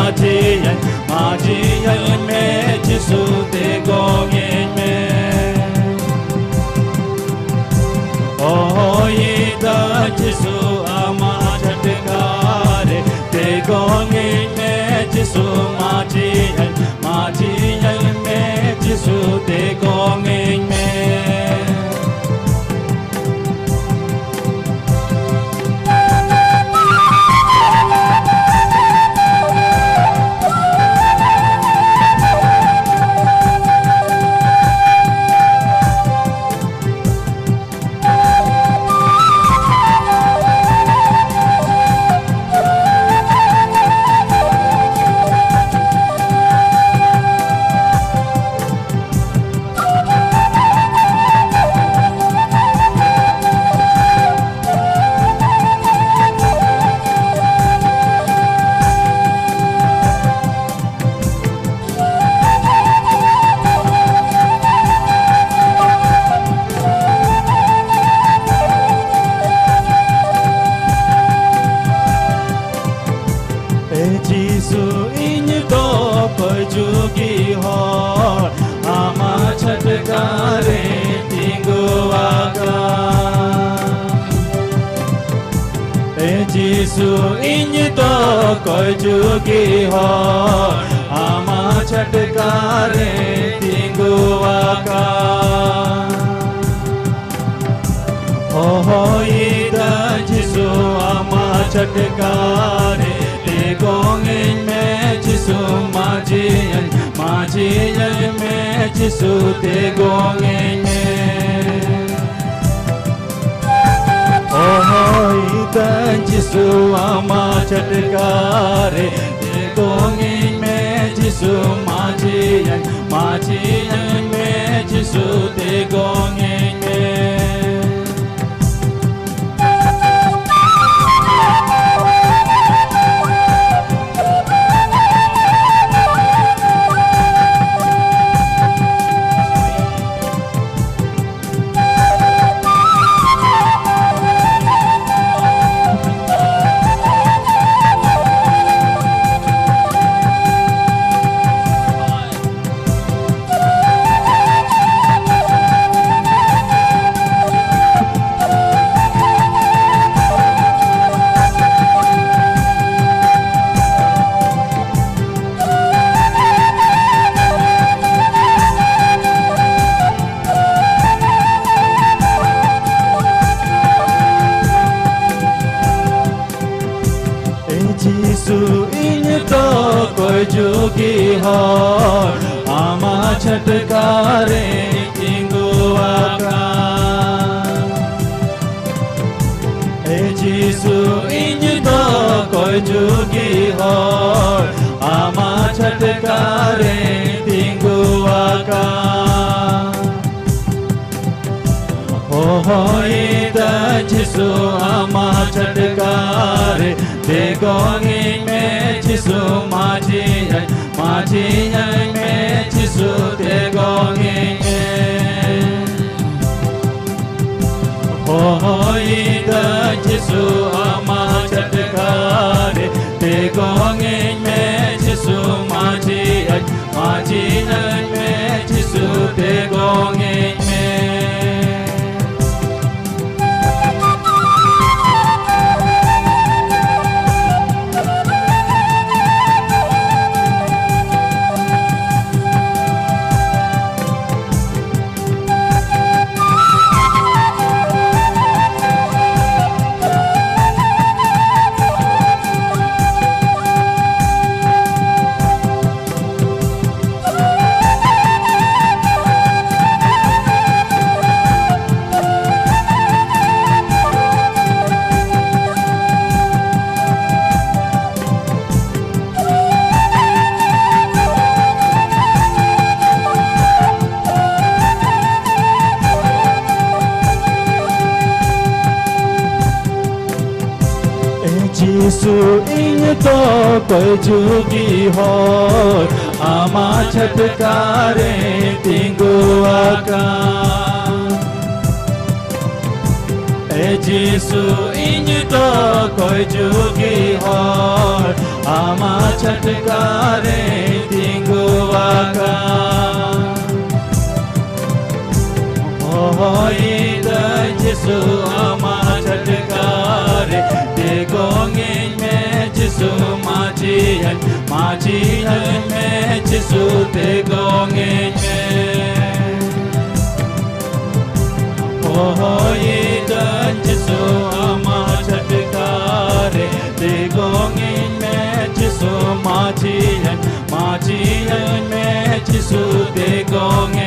마지연 매 지수 대공인 매 오이다 지수 아마 자트가래 대공인 매 지수 마지연 매 지수 대공인 매 जिसु इंज तो कोई चुकी हो आमा छटकारे तिंगुआ का हो इदा जिसु आमा छटकारे तेगोंगिन में जिसु माजियन में जिसु तेगोंगिन में जिसु आमा छटकारे तेगोंगिन में जिसु माजियन में जिसु तेगोंगिन में जुगी हो आमा छटकारे तिंगुआ का जिसु इंज तो कोई जुगी हो आमा छटकारे तिंगुआ का हो इदा जिसु आमा छटकारे तेगोंगिन में जिसु माजियन में जिसु तेगोंगिन में हो इदा जिसु आमा छटकारे तेगोंगिन में जिसु माजियन में जिसु तेगोंगिन में जिसु इंज तो कोई जुगी हो आमा छटकारे तिंगुआ का Giêsu inyu to koi jugi hor ama chatkare tingu waka hoi da Giêsu ama chatkare te gongin me Giêsu ma chi han me Giêsu te gongin me hoi da Giêsu ama chatkare te gongin me Giêsu ma chi han me Giêsu te gongin